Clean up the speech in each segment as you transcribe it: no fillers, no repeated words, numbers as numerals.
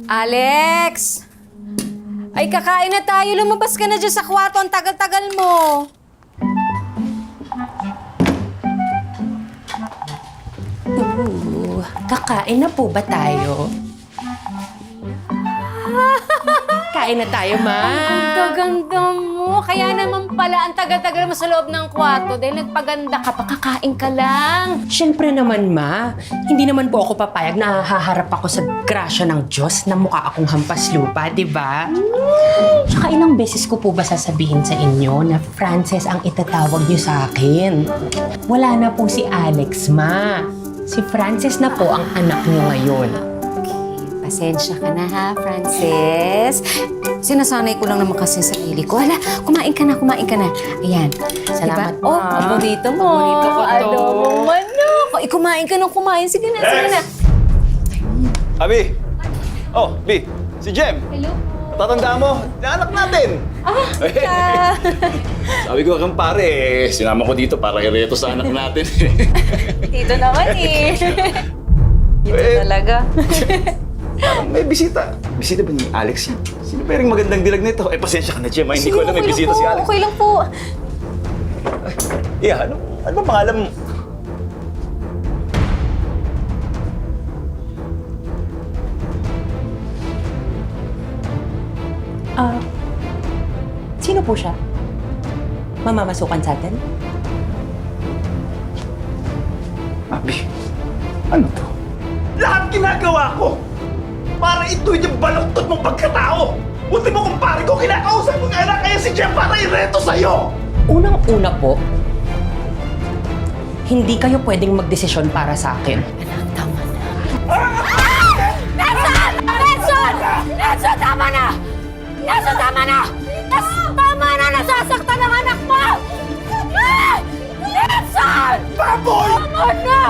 Alex! Ay, kakain na tayo. Lumabas ka na dyan sa kwarto. Ang tagal-tagal mo. Kakain na po ba tayo? Kain na tayo, ma. Ang gaganda mo. Kaya naman pala, ang tagal-tagal mo sa loob ng kwarto dahil nagpaganda ka pa, kakain ka lang. Siyempre naman, ma. Hindi naman po ako papayag na haharap ako sa grasya ng Diyos na mukha akong hampas lupa, di ba? Tsaka ilang beses ko po ba sasabihin sa inyo na Frances ang itatawag niyo sa akin? Wala na po si Alex, ma. Si Frances na po ang anak niyo ngayon. Pasensya ka na ha, Frances. Sinasanay ko lang naman kasi sa sarili ko. Hala, kumain ka na. Ayan. Salamat, diba? Oh, ma. paborito mo. Paborito ko to. Adobo manok. Ay, kumain ka ng kumain. Sige na. Abi! Oh, Bi! Si Jem! Hello. Tatandaan mo, naanak natin! Sabi ko kang pare, sinama ko dito para ireto sa anak natin. Dito naman eh. Dito talaga. Parang may bisita. Bisita ba ni Alex yan? Sino pa yung magandang dilag nito? Eh, pasensya ka na, Jem. Hindi ko alam may bisita si Alex. Okay lang po. Yeah, ano ba pangalan mo? Sino po siya? Mamamasukan sa atin? Abi, ano to? Lahat ginagawa ko para ito yung baluktot mong pagkatao! Buti mo kung pare ko, kinakausap mo nga na kaya si Jem para ireto sa'yo! Unang-una po, hindi kayo pwedeng magdesisyon para sa akin. Anak, tama na. Nelson! Tama na! Nelson, tama na! Tama na! Nasasaktan ang anak mo! Nelson! Baboy! Tama na!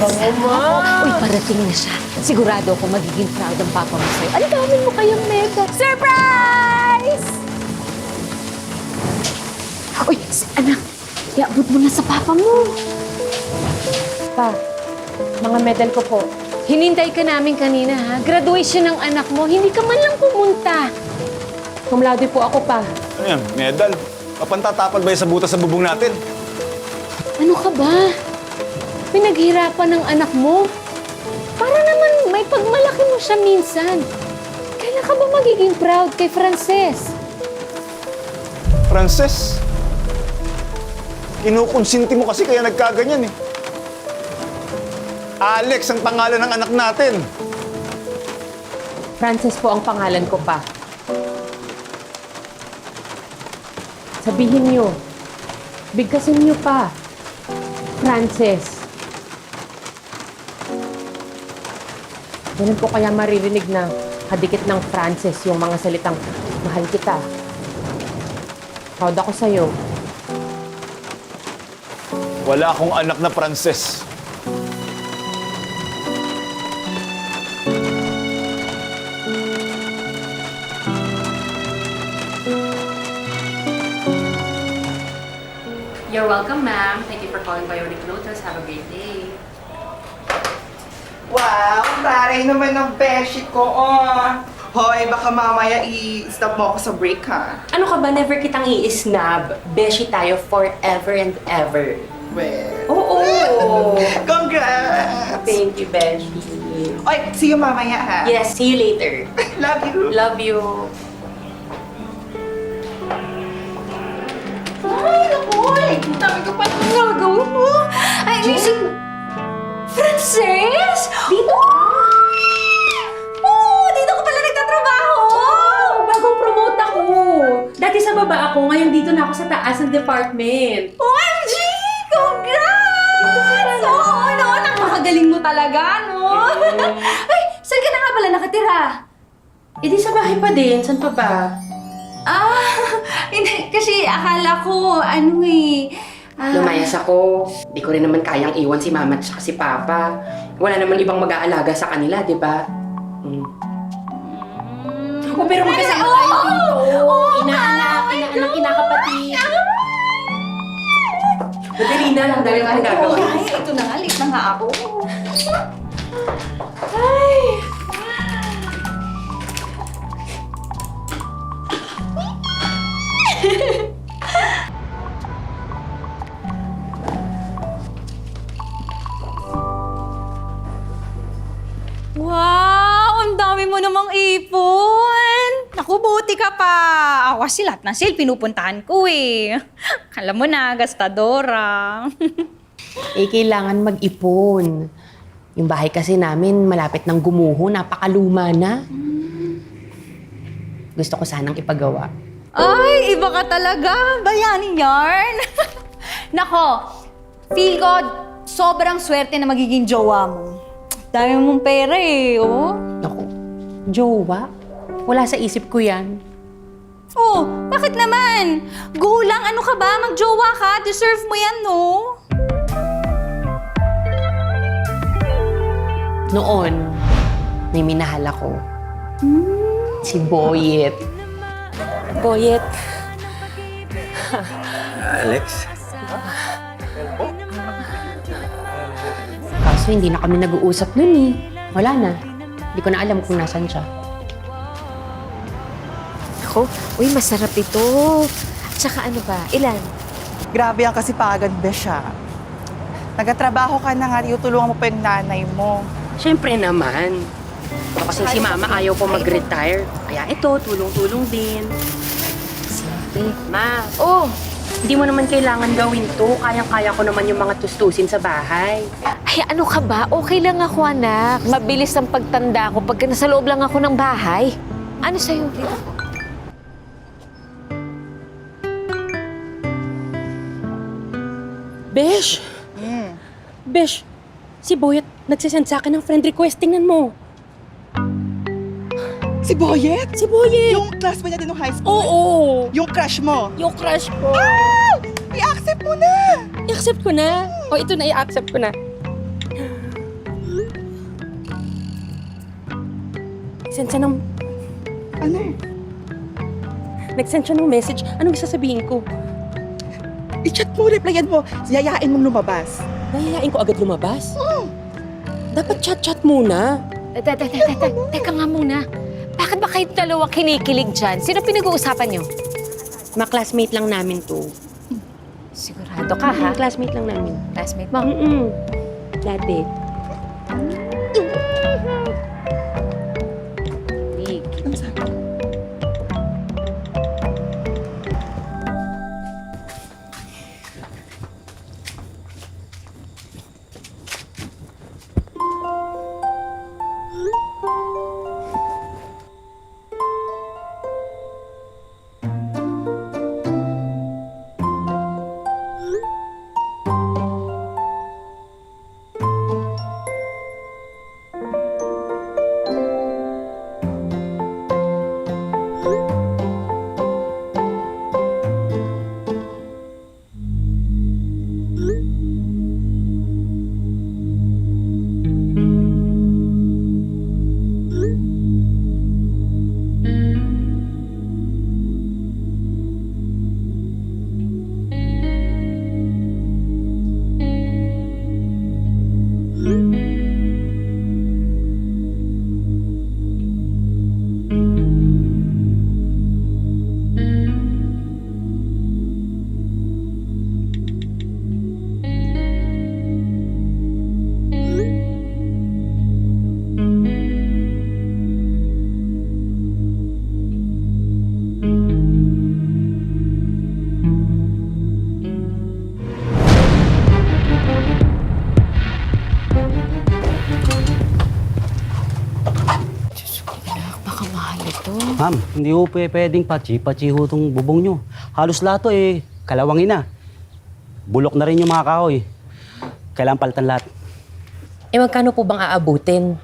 Uy, parating na siya. Sigurado ako magiging proud ang papa mo sa'yo. Ang dami mo kayong mega. Surprise! Uy, anak, iabot mo na sa papa mo. Pa, mga medal ko po. Hinintay ka namin kanina, ha? Graduation ng anak mo, hindi ka man lang pumunta. Cum laude po ako, pa. Ano yan? Medal? Mapantatapal ba yan sa butas sa bubong natin? Ano ka ba? Pinaghirapan ng anak mo. Para naman may pagmalaki mo siya minsan. Kailan ka ba magiging proud kay Frances? Frances, kinukonsinti mo kasi kaya nagkaganyan eh. Alex ang pangalan ng anak natin. Frances po ang pangalan ko, pa. Sabihin niyo, bigkasin niyo pa. Frances. Ganun po kaya maririnig na kadikit ng Frances yung mga salitang mahal kita. Proud ako sa'yo. Wala akong anak na Frances. You're welcome, ma'am. Thank you for calling Bionic Lotus. Have a great day. Wow, taray naman ng beshi ko, oh. Hoy, baka mamaya i-stop mo ako sa break, ha? Ano ka ba? Never kitang i-snub. Beshi tayo forever and ever. Well, Oo! congrats! Thank you, Beshi. Oy, see you mamaya, ha? Yes, see you later. Love you. Love you. Ay, naku! Ang dami ko pa itong gagawin mo. Ay, si... Frances! Dito ka? Oh, dito ko pala nagtatrabaho! Bagong promote ako. Dati sa baba ako, ngayon dito na ako sa taas ng department. OMG! Congrats! Oo, no? Napakagaling mo talaga, no? Ay, saan ka na nga pala nakatira? Eh di sa bahay pa din, saan pa ba? Hindi, kasi akala ko, Lumayas ako. Di ko rin naman kayang iwan si mama at saka si papa. Wala naman ibang mag-aalaga sa kanila, di ba? Oh, pero magkasama tayo dito. Inaanak, kinakapatid. Madali na lang, dahil tayo gagawin. Ay, ito na nga, late na nga ako. Wow! Ang dami mo namang ipon! Naku, buti ka pa! Ako kasi lahat ng sale pinupuntahan ko eh. Alam mo na, gastadora. Eh, kailangan mag-ipon. Yung bahay kasi namin malapit ng gumuho, napakaluma na. Gusto ko sanang ipagawa. Ay, iba ka talaga! Bayanin yarn! Nako, feel ko sobrang swerte na magiging jowa mo. Dami mong pera eh, oh. Naku, jowa? Wala sa isip ko yan. Oh, bakit naman? Go lang, ano ka ba? Magjowa ka, deserve mo yan, no? Noon, may minahal ako. Si Boyet. Boyet. Alex? Kaso hindi na kami nag-uusap nun eh. Wala na. Hindi ko na alam kung nasan siya. Ako, uy, masarap ito. Tsaka ano ba, ilan? Grabe ang kasipagad, Besha. Nagatrabaho ka na nga, tutulungan mo pa yung nanay mo. Siyempre naman. Kasi si Mama ayaw ko mag-retire. Kaya ito, tulong-tulong din. Ma, Oh, hindi mo naman kailangan gawin to. Kayang-kaya ko naman yung mga tustusin sa bahay. ay ano ka ba? Okay lang ako, anak. Mabilis ang pagtanda ko pagka nasa loob lang ako ng bahay. Ano sa'yo? Besh! Besh, si Boyet nagsisend sa akin ng friend request. Tingnan mo. Si Boyet? Si Boyet! Yung classmate natin nung high school? Oo! Yung crush mo? Yung crush ko. I-accept mo na! I-accept ko na. O, ito na, i-accept ko na. Send siya ng... Ano? Nag-send siya ng message. Anong sasabihin ko? I-chat mo, replyan mo. Yayain mong lumabas. Nahihain ko agad lumabas? Dapat chat-chat muna. Teka nga muna. Bakit ba kayo dalawa kinikilig dyan? Sino pinag-uusapan nyo? Mga classmate lang namin to. Sigurado ka, ha? Classmate lang namin. Classmate mo? Dati. Ano sabi? Ma'am, hindi ho pwedeng pachi-pachi ho itong bubong nyo. Halos lahat to kalawangin na. Bulok na rin yung mga kahoy. Kailangan palitan lahat. Eh, magkano po bang aabutin?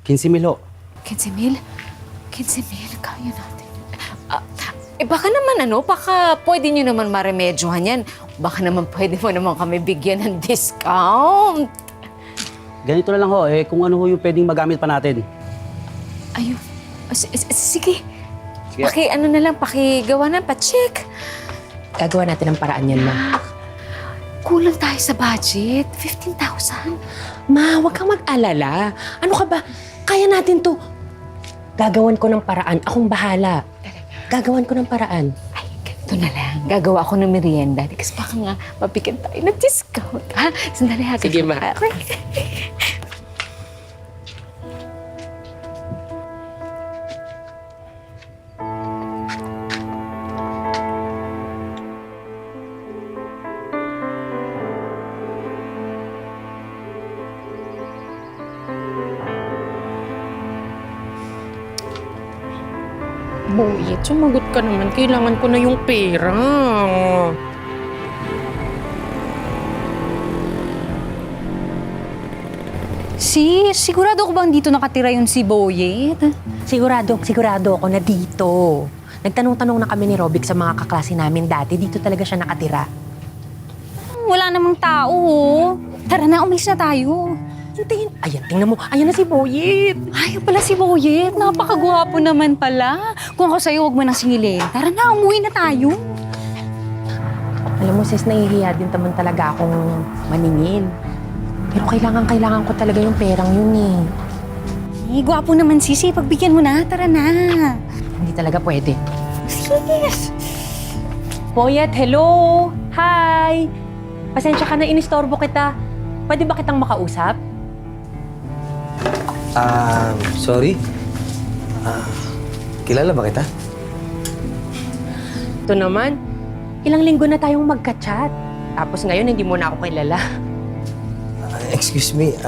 15,000 ho. 15,000? 15,000? Kaya natin. Baka naman baka pwede nyo naman maremedyohan yan. Baka naman pwede mo naman kami bigyan ng discount. Ganito na lang ho, kung ano ho yung pwedeng magamit pa natin. Ayun. Sige. Pakigawa na, pa-check. Gagawa natin ang paraan yan, ma. Kulang tayo sa budget. 15,000. Ma, huwag kang mag-alala. Ano ka ba? Kaya natin to. Gagawan ko ng paraan. Akong bahala. Gagawan ko ng paraan. Ay, ganito na lang. Gagawa ako ng merienda. Kasi baka nga mapikit tayo ng discount. Ha? Sandali ha. Sige, ma. Boyet, sumagot ka naman. Kailangan ko na yung pera. Sigurado ko bang dito nakatira yung si Boyet? Sigurado ako na dito. Nagtanong-tanong na kami ni Robic sa mga kaklase namin dati. Dito talaga siya nakatira. Wala namang tao, oh. Tara na, umalis na tayo. Tingin. Ayan, tingnan mo. Ayan na si Boyet. Ayaw pala si Boyet. Napakagwapo naman pala. Kung ako sa'yo, huwag mo nang singilin. Tara na, umuwi na tayo. Alam mo, sis, nahihiya din naman talaga akong maningin. Pero kailangan ko talaga yung perang yun eh. Eh, gwapo naman sisi. Pagbigyan mo na. Tara na. Hindi talaga pwede. Sis. Boyet, hello! Hi! Pasensya ka na, inistorbo kita. Pwede ba kitang makausap? Sorry. Kilala ba kita? Ito naman, ilang linggo na tayong magka-chat. Tapos ngayon, hindi mo na ako kilala. Excuse me,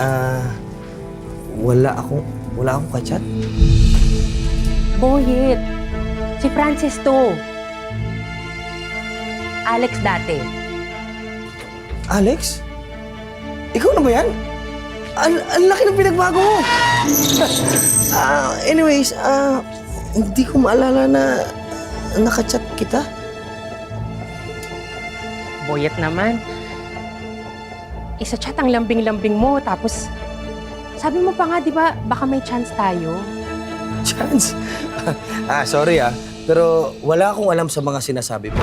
wala akong kachat. Boyet, si Francis to. Alex dati. Alex? Ikaw na ba yan? Ang laki ng pinagbago mo! Anyways, hindi ko maalala na nakachat kita. Boyet naman. Isa chat ang lambing-lambing mo, tapos sabi mo pa nga, di ba, baka may chance tayo. Chance? Sorry pero wala akong alam sa mga sinasabi mo.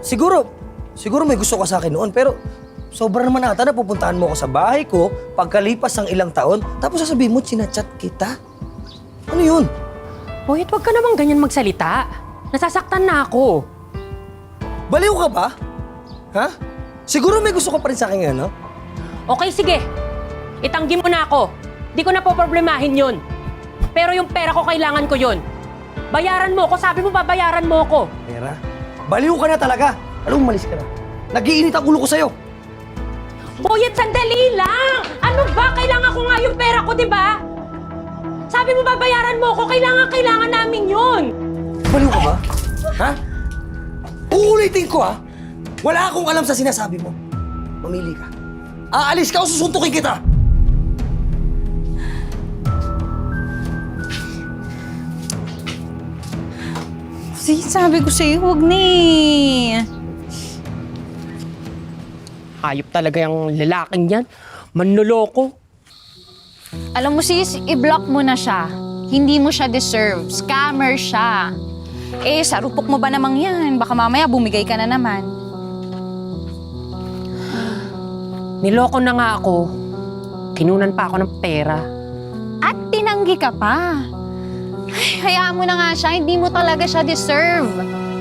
Siguro may gusto ka sa akin noon, pero sobra naman ata na pupuntahan mo ako sa bahay ko pagkalipas ng ilang taon, tapos sasabihin mo, chinachat kita. Ano yun? Boyet, wag ka namang ganyan magsalita. Nasasaktan na ako. Baliw ka ba? Ha? Siguro may gusto ka pa rin sa akin, ano? Okay, sige. Itanggi mo na ako. Di ko na po problemahin yun. Pero yung pera ko, kailangan ko yun. Bayaran mo ako. Sabi mo, babayaran mo ako. Pera? Baliw ka na talaga. Alam mo, umalis ka na. Nag-iinit ang ulo ko sa'yo. Boyet, sandali lang! Ano ba? Kailangan ko nga yung pera ko, di ba? Sabi mo, babayaran mo ako. Kailangan namin yun. Baliw ka ba? Ha? Uulitin ko, ha? Wala akong alam sa sinasabi mo. Mamili ka. Aalis ka o susuntukin kita! Sabi ko sa'yo, huwag na eh. Hayop talaga yung lalaking yan. Manloloko. Alam mo sis, i-block mo na siya. Hindi mo siya deserve. Scammer siya. Eh, sarupok mo ba namang yan? Baka mamaya bumigay ka na naman. Niloko na nga ako. Kinunan pa ako ng pera. At tinanggi ka pa. Ay, hayaan mo na nga siya. Hindi mo talaga siya deserve.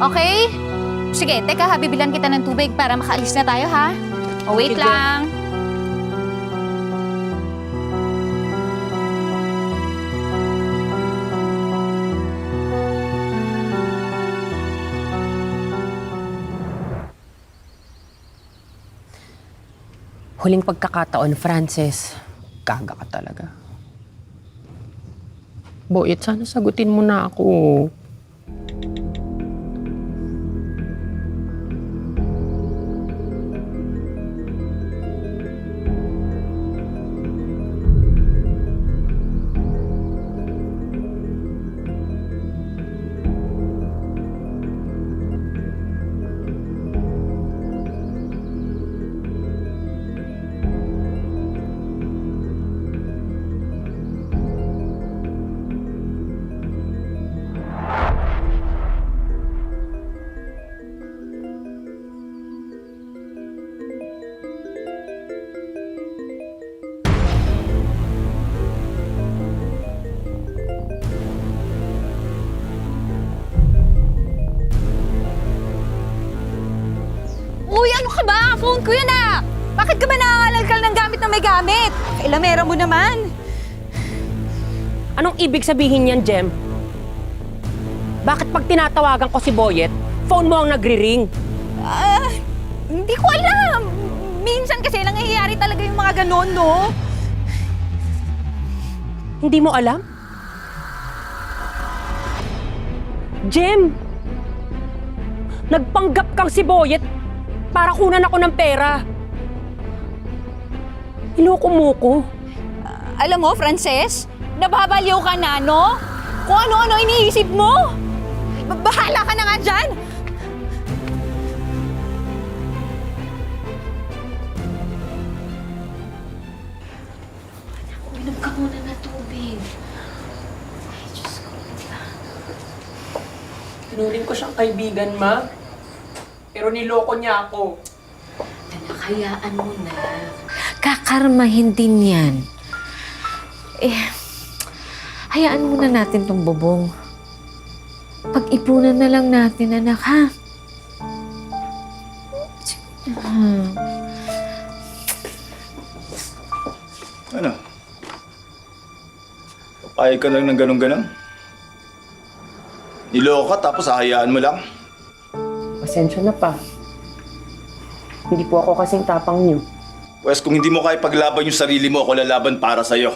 Okay? Sige, teka ha, bibilan kita ng tubig para makaalis na tayo ha. O, wait Sige. lang. Huling pagkakataon, Frances. Gaga ka talaga. Boyet, sana sagutin mo na ako. Phone ko yan ah! Bakit ka ba nangangalkal ng gamit na may gamit? Kailamera mo naman. Anong ibig sabihin yan, Jem? Bakit pag tinatawagan ko si Boyet, phone mo ang nagri-ring? Hindi ko alam. Minsan kasi nangyayari talaga yung mga ganon, no? Hindi mo alam? Jem! Nagpanggap kang si Boyet para kunan ako ng pera. Iloko mo ko. Alam mo, Frances, nababaliw ka na, no? Kung ano-ano iniisip mo. Bahala ka na nga dyan! Uminom ka muna na tubig. Ay, Diyos ko. Tinuring ko siyang kaibigan, ma. Pero niloko niya ako. Anak, hayaan mo na. Kakarmahin din yan. Hayaan muna natin tong bubong. Pag-ipunan na lang natin, anak, ha? Sige na. Ano? Papayag ka lang ng ganun-ganun? Niloko ka tapos hahayaan mo lang? Pasensya na pa. Hindi po ako kasing tapang niyo. Wes, kung hindi mo kaya paglaban yung sarili mo, ako lalaban para sa'yo.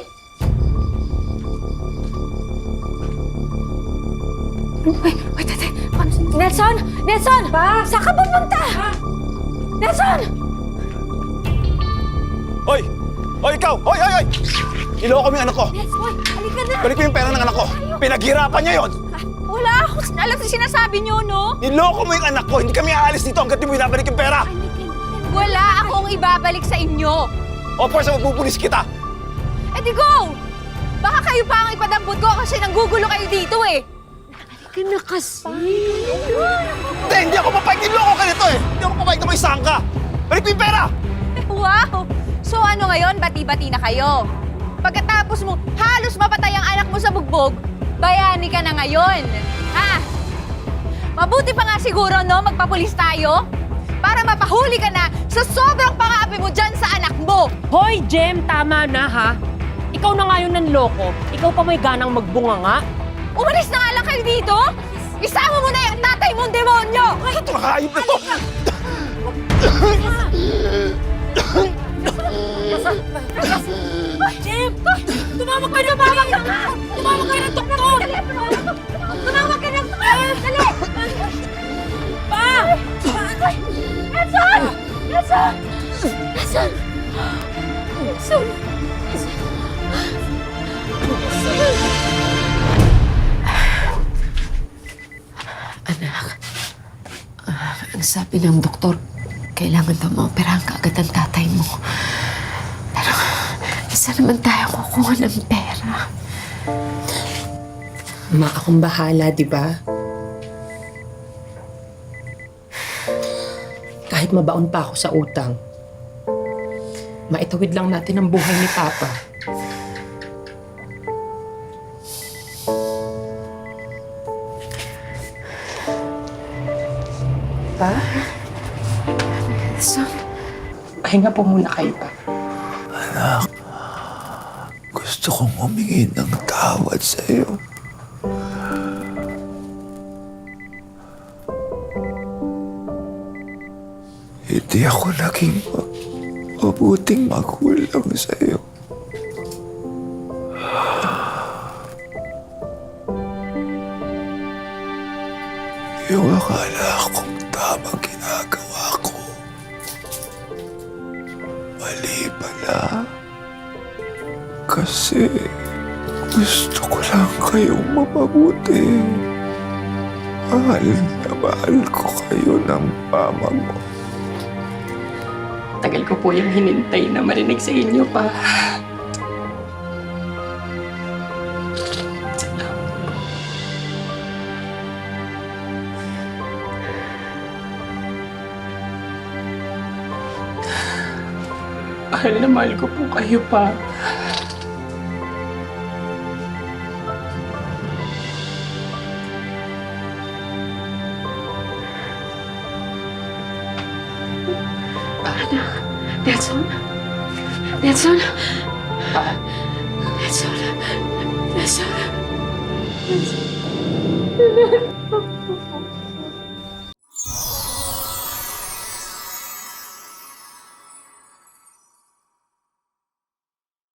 Wait, ate. Nelson! Nelson! Ba? Saan ka pupunta? Nelson! Hoy! Hoy, ikaw! Hoy, hoy, hoy! Niloko mo yung anak ko! Nelson, halika na! Balik mo yung pera ng anak ko! Pinaghirapan niya yon! Wala ako alam sa sinasabi niyo, no? Niloko mo yung anak ko! Hindi kami aalis dito hanggat di mo binabalik yung pera! Wala akong ibabalik sa inyo. O, pwesa magpupulis kita! Eh di go! Baka kayo pa ang ipadampot ko kasi nanggugulo kayo dito eh. Halika na kasi. Hindi ako papayag! Niloko ka nito eh! Hindi ako papayag na may sangka! Balik mo yung pera! Wow! So ano ngayon, bati-bati na kayo? Pagkatapos mo halos mapatay ang anak mo sa bugbog, bayani ka na ngayon. Ha? Mabuti pa nga siguro, no, magpapulis tayo? Para mapahuli ka na sa sobrang pang-aapi mo dyan sa anak mo! Hoy, Jem! Tama na, ha? Ikaw na nga yung nanloko. Ikaw pa may ganang magbunga nga. Umalis na nga lang kayo dito! Isama mo na yung tatay mong demonyo! Makayip na to! Jim! Tumawag ka na! Tumawag ka na! Tumawag ka ng doktor! Tumawag ka ng doktor! Dali! Pa! Nelson! Nelson! Nelson! Nelson! Anak, ang sabi ng doktor, kailangan daw maoperahan ka agad ang tatay mo. Pero, saan naman tayo kukuha ng pera? Ma, akong bahala, di ba? Kahit mabaon pa ako sa utang, maitawid lang natin ang buhay ni Papa. Pa? So, Pahinga po muna kayo, Pa. Anak, gusto kong humingi ng tawad sa'yo. Hindi ako naging mabuting magulang sa'yo. Yung akala kong tamang ginagawa ko, mali pala. Kasi gusto ko lang kayong mapabuti. Mahal na mahal ko kayo ng mama mo. Tagal ko po yung hinintay na marinig sa inyo, Pa. Mahal na mahal ko po kayo, Pa. Pa, Nelson? Nelson? Nelson? Nelson?